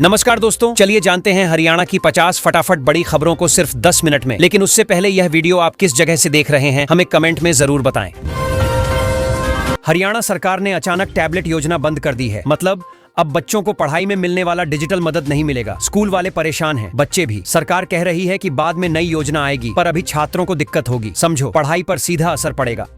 नमस्कार दोस्तों, चलिए जानते हैं हरियाणा की 50 फटाफट बड़ी खबरों को सिर्फ 10 मिनट में। लेकिन उससे पहले यह वीडियो आप किस जगह से देख रहे हैं हमें कमेंट में जरूर बताएं। हरियाणा सरकार ने अचानक टैबलेट योजना बंद कर दी है। मतलब अब बच्चों को पढ़ाई में मिलने वाला डिजिटल मदद नहीं मिलेगा। स्कूल वाले परेशान हैं, बच्चे भी। सरकार कह रही है कि बाद में नई योजना आएगी, पर अभी छात्रों को दिक्कत होगी। समझो, पढ़ाई पर सीधा असर पड़ेगा।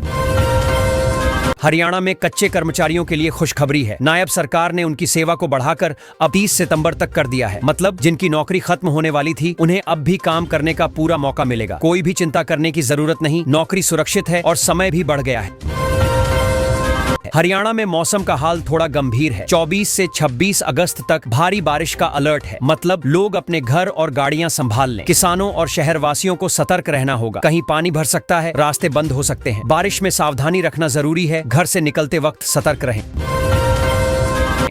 हरियाणा में कच्चे कर्मचारियों के लिए खुशखबरी है। नायब सरकार ने उनकी सेवा को बढ़ाकर अब 30 सितंबर तक कर दिया है। मतलब जिनकी नौकरी खत्म होने वाली थी उन्हें अब भी काम करने का पूरा मौका मिलेगा। कोई भी चिंता करने की जरूरत नहीं, नौकरी सुरक्षित है और समय भी बढ़ गया है। हरियाणा में मौसम का हाल थोड़ा गंभीर है। 24 से 26 अगस्त तक भारी बारिश का अलर्ट है। मतलब लोग अपने घर और गाड़ियां संभाल लें। किसानों और शहरवासियों को सतर्क रहना होगा। कहीं पानी भर सकता है, रास्ते बंद हो सकते हैं। बारिश में सावधानी रखना जरूरी है। घर से निकलते वक्त सतर्क रहें।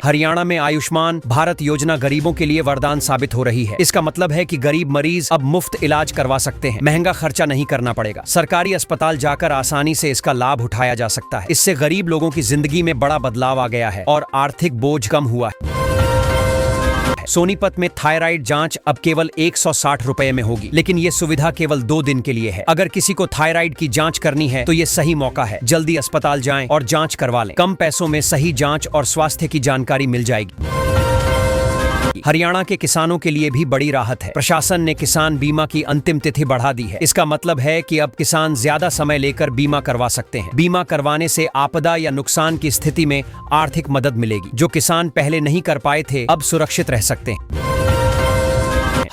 हरियाणा में आयुष्मान भारत योजना गरीबों के लिए वरदान साबित हो रही है। इसका मतलब है कि गरीब मरीज अब मुफ्त इलाज करवा सकते हैं। महंगा खर्चा नहीं करना पड़ेगा। सरकारी अस्पताल जाकर आसानी से इसका लाभ उठाया जा सकता है। इससे गरीब लोगों की जिंदगी में बड़ा बदलाव आ गया है और आर्थिक बोझ कम हुआ है। सोनीपत में थायराइड जांच अब केवल 160 रुपए में होगी, लेकिन ये सुविधा केवल 2 दिन के लिए है। अगर किसी को थायराइड की जांच करनी है तो ये सही मौका है। जल्दी अस्पताल जाएं और जांच करवा लें। कम पैसों में सही जांच और स्वास्थ्य की जानकारी मिल जाएगी। हरियाणा के किसानों के लिए भी बड़ी राहत है। प्रशासन ने किसान बीमा की अंतिम तिथि बढ़ा दी है। इसका मतलब है कि अब किसान ज्यादा समय लेकर बीमा करवा सकते हैं। बीमा करवाने से आपदा या नुकसान की स्थिति में आर्थिक मदद मिलेगी। जो किसान पहले नहीं कर पाए थे अब सुरक्षित रह सकते हैं।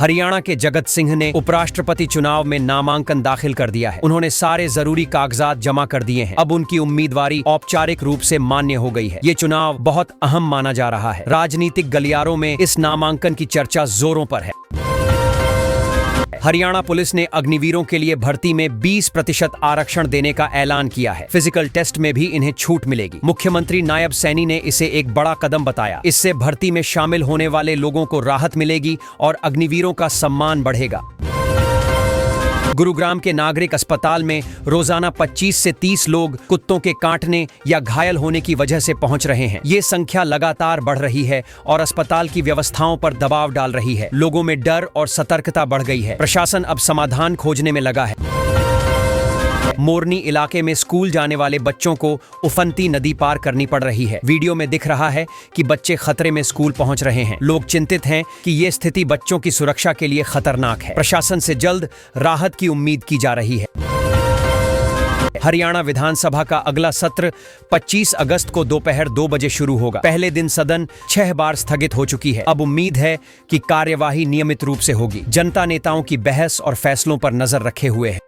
हरियाणा के जगत सिंह ने उपराष्ट्रपति चुनाव में नामांकन दाखिल कर दिया है। उन्होंने सारे जरूरी कागजात जमा कर दिए हैं। अब उनकी उम्मीदवारी औपचारिक रूप से मान्य हो गई है। ये चुनाव बहुत अहम माना जा रहा है। राजनीतिक गलियारों में इस नामांकन की चर्चा जोरों पर है। हरियाणा पुलिस ने अग्निवीरों के लिए भर्ती में 20% आरक्षण देने का ऐलान किया है। फिजिकल टेस्ट में भी इन्हें छूट मिलेगी। मुख्यमंत्री नायब सैनी ने इसे एक बड़ा कदम बताया। इससे भर्ती में शामिल होने वाले लोगों को राहत मिलेगी और अग्निवीरों का सम्मान बढ़ेगा। गुरुग्राम के नागरिक अस्पताल में रोजाना 25 से 30 लोग कुत्तों के काटने या घायल होने की वजह से पहुंच रहे हैं। ये संख्या लगातार बढ़ रही है और अस्पताल की व्यवस्थाओं पर दबाव डाल रही है। लोगों में डर और सतर्कता बढ़ गई है। प्रशासन अब समाधान खोजने में लगा है। मोरनी इलाके में स्कूल जाने वाले बच्चों को उफनती नदी पार करनी पड़ रही है। वीडियो में दिख रहा है कि बच्चे खतरे में स्कूल पहुंच रहे हैं। लोग चिंतित हैं कि ये स्थिति बच्चों की सुरक्षा के लिए खतरनाक है। प्रशासन से जल्द राहत की उम्मीद की जा रही है। हरियाणा विधानसभा का अगला सत्र 25 अगस्त को दोपहर 2 बजे शुरू होगा। पहले दिन सदन 6 बार स्थगित हो चुकी है। अब उम्मीद है कि कार्यवाही नियमित रूप से होगी। जनता नेताओं की बहस और फैसलों पर नजर रखे हुए है।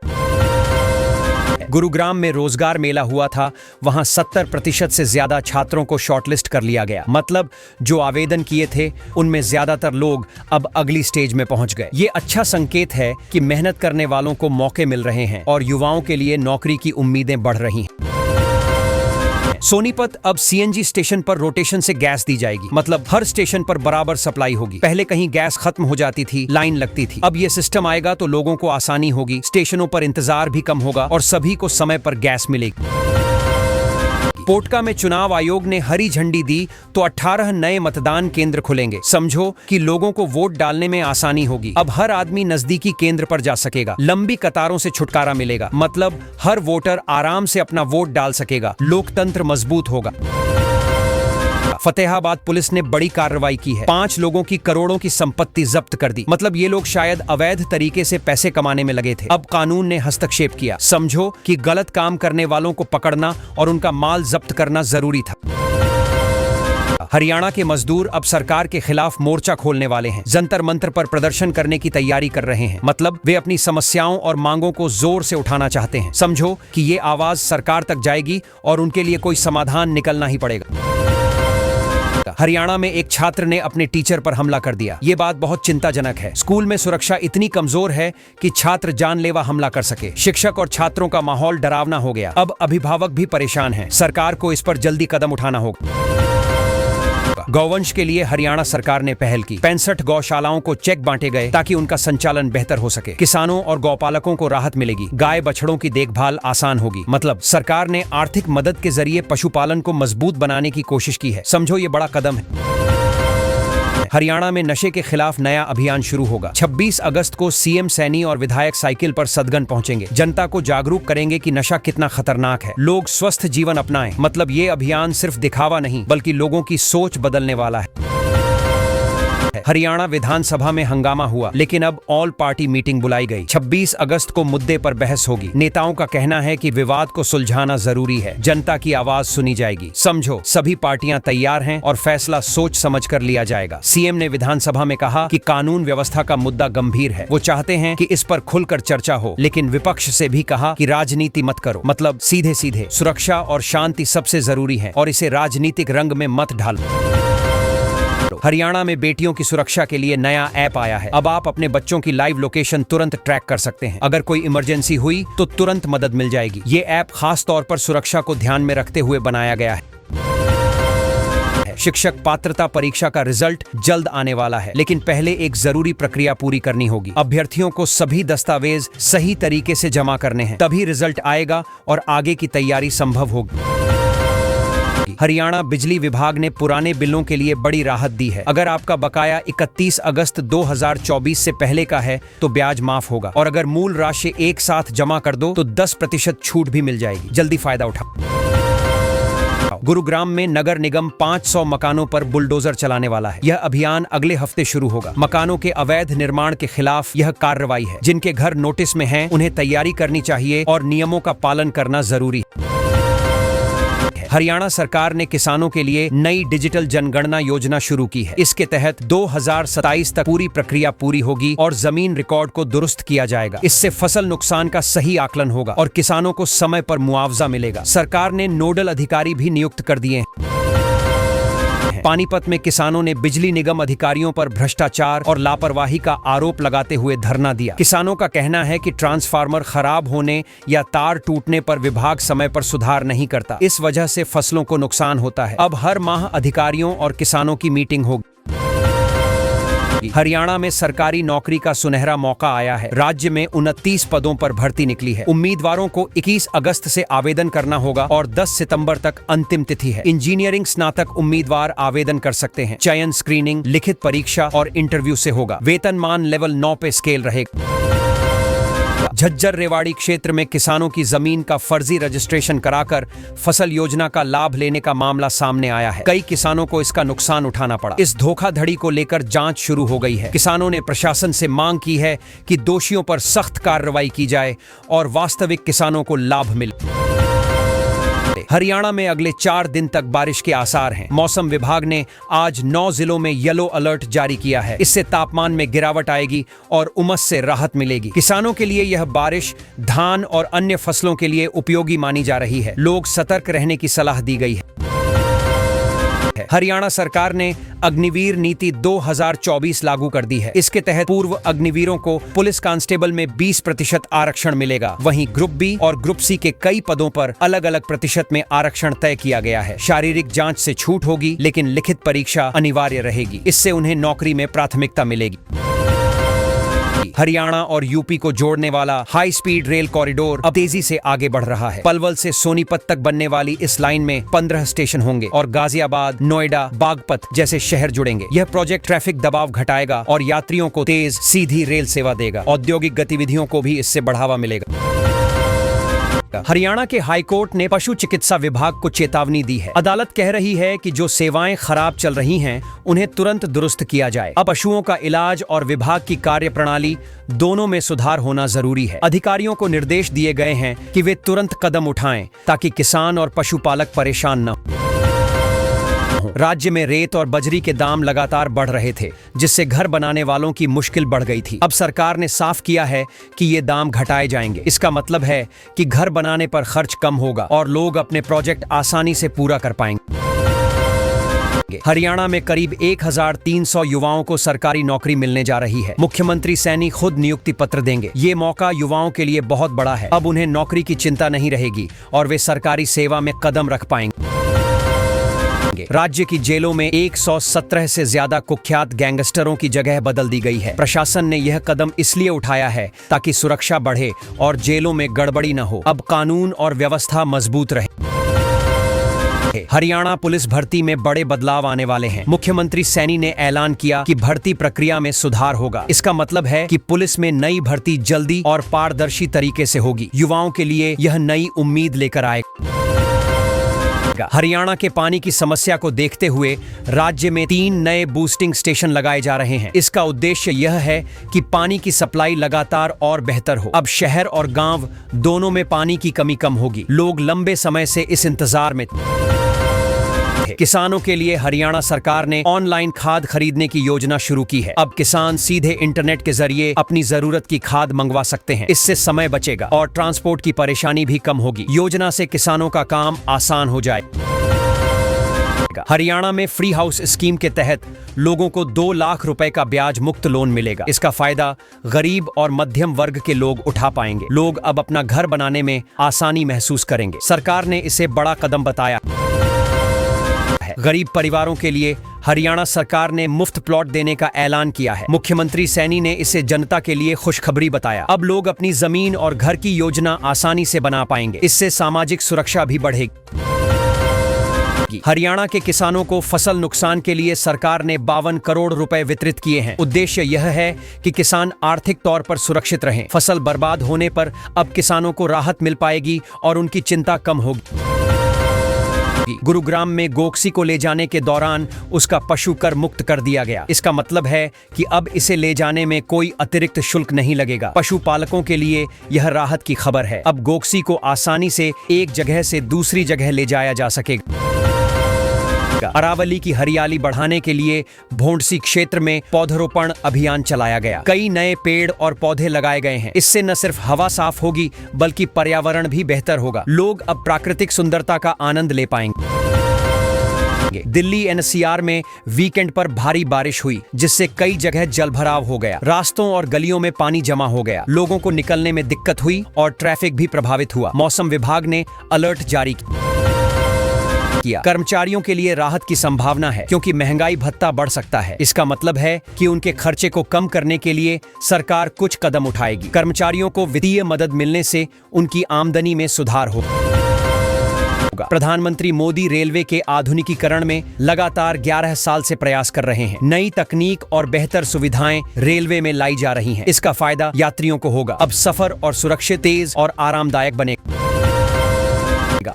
गुरुग्राम में रोजगार मेला हुआ था। वहां 70% से ज्यादा छात्रों को शॉर्टलिस्ट कर लिया गया। मतलब जो आवेदन किए थे उनमें ज्यादातर लोग अब अगली स्टेज में पहुंच गए। ये अच्छा संकेत है कि मेहनत करने वालों को मौके मिल रहे हैं और युवाओं के लिए नौकरी की उम्मीदें बढ़ रही हैं। सोनीपत अब सीएनजी स्टेशन पर रोटेशन से गैस दी जाएगी। मतलब हर स्टेशन पर बराबर सप्लाई होगी। पहले कहीं गैस खत्म हो जाती थी, लाइन लगती थी। अब ये सिस्टम आएगा तो लोगों को आसानी होगी, स्टेशनों पर इंतजार भी कम होगा और सभी को समय पर गैस मिलेगी। पोटका में चुनाव आयोग ने हरी झंडी दी तो 18 नए मतदान केंद्र खुलेंगे। समझो कि लोगों को वोट डालने में आसानी होगी। अब हर आदमी नजदीकी केंद्र पर जा सकेगा। लंबी कतारों से छुटकारा मिलेगा। मतलब हर वोटर आराम से अपना वोट डाल सकेगा। लोकतंत्र मजबूत होगा। फतेहाबाद पुलिस ने बड़ी कार्रवाई की है। 5 लोगों की करोड़ों की संपत्ति जब्त कर दी। मतलब ये लोग शायद अवैध तरीके से पैसे कमाने में लगे थे। अब कानून ने हस्तक्षेप किया। समझो कि गलत काम करने वालों को पकड़ना और उनका माल जब्त करना जरूरी था। हरियाणा के मजदूर अब सरकार के खिलाफ मोर्चा खोलने वाले हैं। जंतर मंतर पर प्रदर्शन करने की तैयारी कर रहे हैं। मतलब वे अपनी समस्याओं और मांगों को जोर से उठाना चाहते हैं। समझो कि ये आवाज सरकार तक जाएगी और उनके लिए कोई समाधान निकलना ही पड़ेगा। हरियाणा में एक छात्र ने अपने टीचर पर हमला कर दिया। ये बात बहुत चिंताजनक है। स्कूल में सुरक्षा इतनी कमजोर है कि छात्र जानलेवा हमला कर सके। शिक्षक और छात्रों का माहौल डरावना हो गया। अब अभिभावक भी परेशान हैं। सरकार को इस पर जल्दी कदम उठाना होगा। गौवंश के लिए हरियाणा सरकार ने पहल की। 65 गौशालाओं को चेक बांटे गए ताकि उनका संचालन बेहतर हो सके। किसानों और गौपालकों को राहत मिलेगी। गाय बछड़ों की देखभाल आसान होगी। मतलब सरकार ने आर्थिक मदद के जरिए पशुपालन को मजबूत बनाने की कोशिश की है। समझो ये बड़ा कदम है। हरियाणा में नशे के खिलाफ नया अभियान शुरू होगा। 26 अगस्त को सीएम सैनी और विधायक साइकिल पर सदगन पहुंचेंगे। जनता को जागरूक करेंगे कि नशा कितना खतरनाक है। लोग स्वस्थ जीवन अपनाएं। मतलब ये अभियान सिर्फ दिखावा नहीं बल्कि लोगों की सोच बदलने वाला है। हरियाणा विधानसभा में हंगामा हुआ, लेकिन अब ऑल पार्टी मीटिंग बुलाई गई। 26 अगस्त को मुद्दे पर बहस होगी। नेताओं का कहना है कि विवाद को सुलझाना जरूरी है। जनता की आवाज सुनी जाएगी। समझो, सभी पार्टियां तैयार हैं और फैसला सोच समझ कर लिया जाएगा। सीएम ने विधानसभा में कहा कि कानून व्यवस्था का मुद्दा गंभीर है। वो चाहते हैं कि इस पर खुलकर चर्चा हो, लेकिन विपक्ष से भी कहा कि राजनीति मत करो। मतलब सीधे सीधे सुरक्षा और शांति सबसे जरूरी है और इसे राजनीतिक रंग में मत ढालो। हरियाणा में बेटियों की सुरक्षा के लिए नया ऐप आया है। अब आप अपने बच्चों की लाइव लोकेशन तुरंत ट्रैक कर सकते हैं। अगर कोई इमरजेंसी हुई तो तुरंत मदद मिल जाएगी। ये ऐप खास तौर पर सुरक्षा को ध्यान में रखते हुए बनाया गया है। शिक्षक पात्रता परीक्षा का रिजल्ट जल्द आने वाला है, लेकिन पहले एक जरूरी प्रक्रिया पूरी करनी होगी। अभ्यर्थियों को सभी दस्तावेज सही तरीके से जमा करने हैं, तभी रिजल्ट आएगा और आगे की तैयारी संभव होगी। हरियाणा बिजली विभाग ने पुराने बिलों के लिए बड़ी राहत दी है। अगर आपका बकाया 31 अगस्त 2024 से पहले का है तो ब्याज माफ होगा, और अगर मूल राशि एक साथ जमा कर दो तो 10% छूट भी मिल जाएगी। जल्दी फायदा उठाओ। गुरुग्राम में नगर निगम 500 मकानों पर बुलडोजर चलाने वाला है। यह अभियान अगले हफ्ते शुरू होगा। मकानों के अवैध निर्माण के खिलाफ यह कार्रवाई है। जिनके घर नोटिस में हैं, उन्हें तैयारी करनी चाहिए और नियमों का पालन करना जरूरी है। हरियाणा सरकार ने किसानों के लिए नई डिजिटल जनगणना योजना शुरू की है। इसके तहत 2027 तक पूरी प्रक्रिया पूरी होगी और जमीन रिकॉर्ड को दुरुस्त किया जाएगा। इससे फसल नुकसान का सही आकलन होगा और किसानों को समय पर मुआवजा मिलेगा। सरकार ने नोडल अधिकारी भी नियुक्त कर दिए हैं। पानीपत में किसानों ने बिजली निगम अधिकारियों पर भ्रष्टाचार और लापरवाही का आरोप लगाते हुए धरना दिया। किसानों का कहना है कि ट्रांसफार्मर खराब होने या तार टूटने पर विभाग समय पर सुधार नहीं करता। इस वजह से फसलों को नुकसान होता है। अब हर माह अधिकारियों और किसानों की मीटिंग होगी। हरियाणा में सरकारी नौकरी का सुनहरा मौका आया है। राज्य में 29 पदों पर भर्ती निकली है। उम्मीदवारों को 21 अगस्त से आवेदन करना होगा और 10 सितंबर तक अंतिम तिथि है। इंजीनियरिंग स्नातक उम्मीदवार आवेदन कर सकते हैं। चयन स्क्रीनिंग, लिखित परीक्षा और इंटरव्यू से होगा। वेतनमान लेवल 9 पे स्केल रहेगा। झज्जर रेवाड़ी क्षेत्र में किसानों की जमीन का फर्जी रजिस्ट्रेशन कराकर फसल योजना का लाभ लेने का मामला सामने आया है। कई किसानों को इसका नुकसान उठाना पड़ा। इस धोखाधड़ी को लेकर जांच शुरू हो गई है। किसानों ने प्रशासन से मांग की है कि दोषियों पर सख्त कार्रवाई की जाए और वास्तविक किसानों को लाभ मिले। हरियाणा में अगले 4 दिन तक बारिश के आसार हैं। मौसम विभाग ने आज 9 जिलों में येलो अलर्ट जारी किया है। इससे तापमान में गिरावट आएगी और उमस से राहत मिलेगी। किसानों के लिए यह बारिश धान और अन्य फसलों के लिए उपयोगी मानी जा रही है। लोग सतर्क रहने की सलाह दी गई है। हरियाणा सरकार ने अग्निवीर नीति 2024 लागू कर दी है। इसके तहत पूर्व अग्निवीरों को पुलिस कांस्टेबल में 20% आरक्षण मिलेगा। वहीं ग्रुप बी और ग्रुप सी के कई पदों पर अलग अलग प्रतिशत में आरक्षण तय किया गया है। शारीरिक जांच से छूट होगी, लेकिन लिखित परीक्षा अनिवार्य रहेगी। इससे उन्हें नौकरी में प्राथमिकता मिलेगी। हरियाणा और यूपी को जोड़ने वाला हाई स्पीड रेल कॉरिडोर अब तेजी से आगे बढ़ रहा है। पलवल से सोनीपत तक बनने वाली इस लाइन में 15 स्टेशन होंगे और गाजियाबाद, नोएडा, बागपत जैसे शहर जुड़ेंगे। यह प्रोजेक्ट ट्रैफिक दबाव घटाएगा और यात्रियों को तेज सीधी रेल सेवा देगा। औद्योगिक गतिविधियों को भी इससे बढ़ावा मिलेगा। हरियाणा के हाईकोर्ट ने पशु चिकित्सा विभाग को चेतावनी दी है। अदालत कह रही है कि जो सेवाएं खराब चल रही हैं, उन्हें तुरंत दुरुस्त किया जाए। अब पशुओं का इलाज और विभाग की कार्यप्रणाली दोनों में सुधार होना जरूरी है। अधिकारियों को निर्देश दिए गए हैं कि वे तुरंत कदम उठाएं ताकि किसान और पशुपालक परेशान न हो। राज्य में रेत और बजरी के दाम लगातार बढ़ रहे थे, जिससे घर बनाने वालों की मुश्किल बढ़ गई थी। अब सरकार ने साफ किया है कि ये दाम घटाए जाएंगे। इसका मतलब है कि घर बनाने पर खर्च कम होगा और लोग अपने प्रोजेक्ट आसानी से पूरा कर पाएंगे। हरियाणा में करीब 1300 युवाओं को सरकारी नौकरी मिलने जा रही है। मुख्यमंत्री सैनी खुद नियुक्ति पत्र देंगे। ये मौका युवाओं के लिए बहुत बड़ा है। अब उन्हें नौकरी की चिंता नहीं रहेगी और वे सरकारी सेवा में कदम रख पाएंगे। राज्य की जेलों में 117 से ज्यादा कुख्यात गैंगस्टरों की जगह बदल दी गई है। प्रशासन ने यह कदम इसलिए उठाया है ताकि सुरक्षा बढ़े और जेलों में गड़बड़ी न हो। अब कानून और व्यवस्था मजबूत रहे। हरियाणा पुलिस भर्ती में बड़े बदलाव आने वाले हैं। मुख्यमंत्री सैनी ने ऐलान किया कि भर्ती प्रक्रिया में सुधार होगा। इसका मतलब है कि पुलिस में नई भर्ती जल्दी और पारदर्शी तरीके से होगी। युवाओं के लिए यह नई उम्मीद लेकर आएगा। हरियाणा के पानी की समस्या को देखते हुए राज्य में 3 नए बूस्टिंग स्टेशन लगाए जा रहे हैं। इसका उद्देश्य यह है कि पानी की सप्लाई लगातार और बेहतर हो। अब शहर और गांव दोनों में पानी की कमी कम होगी। लोग लंबे समय से इस इंतजार में थे। किसानों के लिए हरियाणा सरकार ने ऑनलाइन खाद खरीदने की योजना शुरू की है। अब किसान सीधे इंटरनेट के जरिए अपनी जरूरत की खाद मंगवा सकते हैं। इससे समय बचेगा और ट्रांसपोर्ट की परेशानी भी कम होगी। योजना से किसानों का काम आसान हो जाए। हरियाणा में फ्री हाउस स्कीम के तहत लोगों को 2 लाख रुपए का ब्याज मुक्त लोन मिलेगा। इसका फायदा गरीब और मध्यम वर्ग के लोग उठा पाएंगे। लोग अब अपना घर बनाने में आसानी महसूस करेंगे। सरकार ने इसे बड़ा कदम बताया है। गरीब परिवारों के लिए हरियाणा सरकार ने मुफ्त प्लॉट देने का ऐलान किया है। मुख्यमंत्री सैनी ने इसे जनता के लिए खुशखबरी बताया। अब लोग अपनी जमीन और घर की योजना आसानी से बना पाएंगे। इससे सामाजिक सुरक्षा भी बढ़ेगी। हरियाणा के किसानों को फसल नुकसान के लिए सरकार ने 52 करोड़ रुपए वितरित किए हैं। उद्देश्य यह है कि किसान आर्थिक तौर पर सुरक्षित रहें। फसल बर्बाद होने पर अब किसानों को राहत मिल पाएगी और उनकी चिंता कम होगी। गुरुग्राम में गोक्सी को ले जाने के दौरान उसका पशु कर मुक्त कर दिया गया। इसका मतलब है कि अब इसे ले जाने में कोई अतिरिक्त शुल्क नहीं लगेगा। पशुपालकों के लिए यह राहत की खबर है। अब गोक्सी को आसानी से एक जगह से दूसरी जगह ले जाया जा सकेगा। अरावली की हरियाली बढ़ाने के लिए भोंडसी क्षेत्र में पौधरोपण अभियान चलाया गया। कई नए पेड़ और पौधे लगाए गए हैं। इससे न सिर्फ हवा साफ होगी बल्कि पर्यावरण भी बेहतर होगा। लोग अब प्राकृतिक सुंदरता का आनंद ले पाएंगे। दिल्ली एनसीआर में वीकेंड पर भारी बारिश हुई, जिससे कई जगह जलभराव हो गया। रास्तों और गलियों में पानी जमा हो गया। लोगों को निकलने में दिक्कत हुई और ट्रैफिक भी प्रभावित हुआ। मौसम विभाग ने अलर्ट जारी किया। कर्मचारियों के लिए राहत की संभावना है, क्योंकि महंगाई भत्ता बढ़ सकता है। इसका मतलब है कि उनके खर्चे को कम करने के लिए सरकार कुछ कदम उठाएगी। कर्मचारियों को वित्तीय मदद मिलने से उनकी आमदनी में सुधार होगा। प्रधानमंत्री मोदी रेलवे के आधुनिकीकरण में लगातार 11 साल से प्रयास कर रहे हैं। नई तकनीक और बेहतर सुविधाएं रेलवे में लाई जा रही हैं। इसका फायदा यात्रियों को होगा। अब सफर और सुरक्षित, तेज और आरामदायक बनेगा।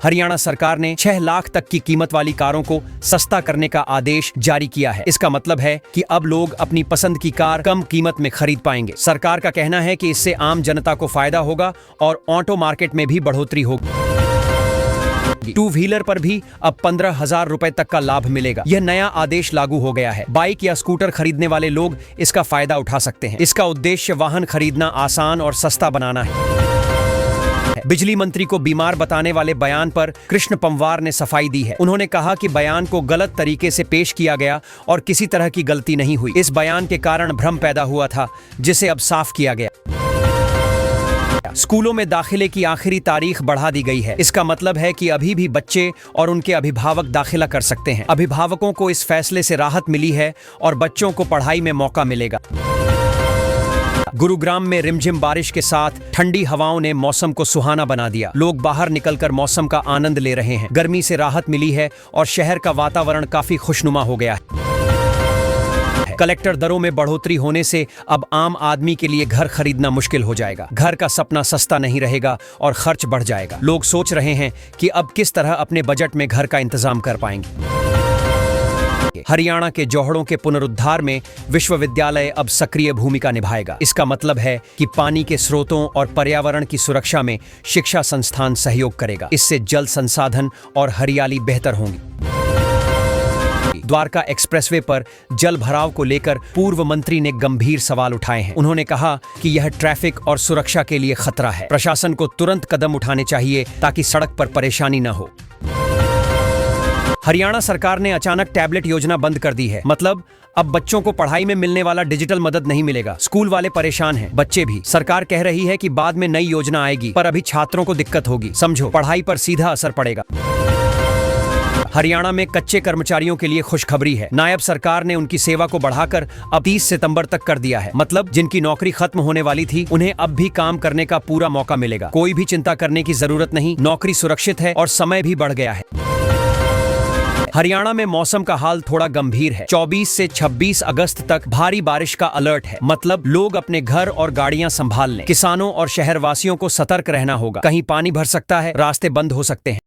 हरियाणा सरकार ने 6 लाख तक की कीमत वाली कारों को सस्ता करने का आदेश जारी किया है। इसका मतलब है कि अब लोग अपनी पसंद की कार कम कीमत में खरीद पाएंगे। सरकार का कहना है कि इससे आम जनता को फायदा होगा और ऑटो मार्केट में भी बढ़ोतरी होगी। 2 व्हीलर पर भी अब 15,000 रुपए तक का लाभ मिलेगा। यह नया आदेश लागू हो गया है। बाइक या स्कूटर खरीदने वाले लोग इसका फायदा उठा सकते हैं। इसका उद्देश्य वाहन खरीदना आसान और सस्ता बनाना है। बिजली मंत्री को बीमार बताने वाले बयान पर कृष्ण पंवार ने सफाई दी है। उन्होंने कहा कि बयान को गलत तरीके से पेश किया गया और किसी तरह की गलती नहीं हुई। इस बयान के कारण भ्रम पैदा हुआ था, जिसे अब साफ किया गया। स्कूलों में दाखिले की आखिरी तारीख बढ़ा दी गई है। इसका मतलब है कि अभी भी बच्चे और उनके अभिभावक दाखिला कर सकते हैं। अभिभावकों को इस फैसले से राहत मिली है और बच्चों को पढ़ाई में मौका मिलेगा। गुरुग्राम में रिमझिम बारिश के साथ ठंडी हवाओं ने मौसम को सुहाना बना दिया। लोग बाहर निकलकर मौसम का आनंद ले रहे हैं। गर्मी से राहत मिली है और शहर का वातावरण काफी खुशनुमा हो गया है। कलेक्टर दरों में बढ़ोतरी होने से अब आम आदमी के लिए घर खरीदना मुश्किल हो जाएगा। घर का सपना सस्ता नहीं रहेगा और खर्च बढ़ जाएगा। लोग सोच रहे हैं कि अब किस तरह अपने बजट में घर का इंतजाम कर पाएंगे। हरियाणा के जोहड़ों के पुनरुद्धार में विश्वविद्यालय अब सक्रिय भूमिका निभाएगा। इसका मतलब है कि पानी के स्रोतों और पर्यावरण की सुरक्षा में शिक्षा संस्थान सहयोग करेगा। इससे जल संसाधन और हरियाली बेहतर होंगी। द्वारका एक्सप्रेसवे पर जल भराव को लेकर पूर्व मंत्री ने गंभीर सवाल उठाए हैं। उन्होंने कहा कि यह ट्रैफिक और सुरक्षा के लिए खतरा है। प्रशासन को तुरंत कदम उठाने चाहिए ताकि सड़क पर परेशानी न हो। हरियाणा सरकार ने अचानक टैबलेट योजना बंद कर दी है। मतलब अब बच्चों को पढ़ाई में मिलने वाला डिजिटल मदद नहीं मिलेगा। स्कूल वाले परेशान हैं, बच्चे भी। सरकार कह रही है कि बाद में नई योजना आएगी, पर अभी छात्रों को दिक्कत होगी। समझो, पढ़ाई पर सीधा असर पड़ेगा। हरियाणा में कच्चे कर्मचारियों के लिए खुशखबरी है। नायब सरकार ने उनकी सेवा को बढ़ाकर अब 30 सितंबर तक कर दिया है। मतलब जिनकी नौकरी खत्म होने वाली थी, उन्हें अब भी काम करने का पूरा मौका मिलेगा। कोई भी चिंता करने की जरूरत नहीं। नौकरी सुरक्षित है और समय भी बढ़ गया है। हरियाणा में मौसम का हाल थोड़ा गंभीर है। 24 से 26 अगस्त तक भारी बारिश का अलर्ट है, मतलब लोग अपने घर और गाड़ियां संभाल लें। किसानों और शहरवासियों को सतर्क रहना होगा, कहीं पानी भर सकता है, रास्ते बंद हो सकते हैं।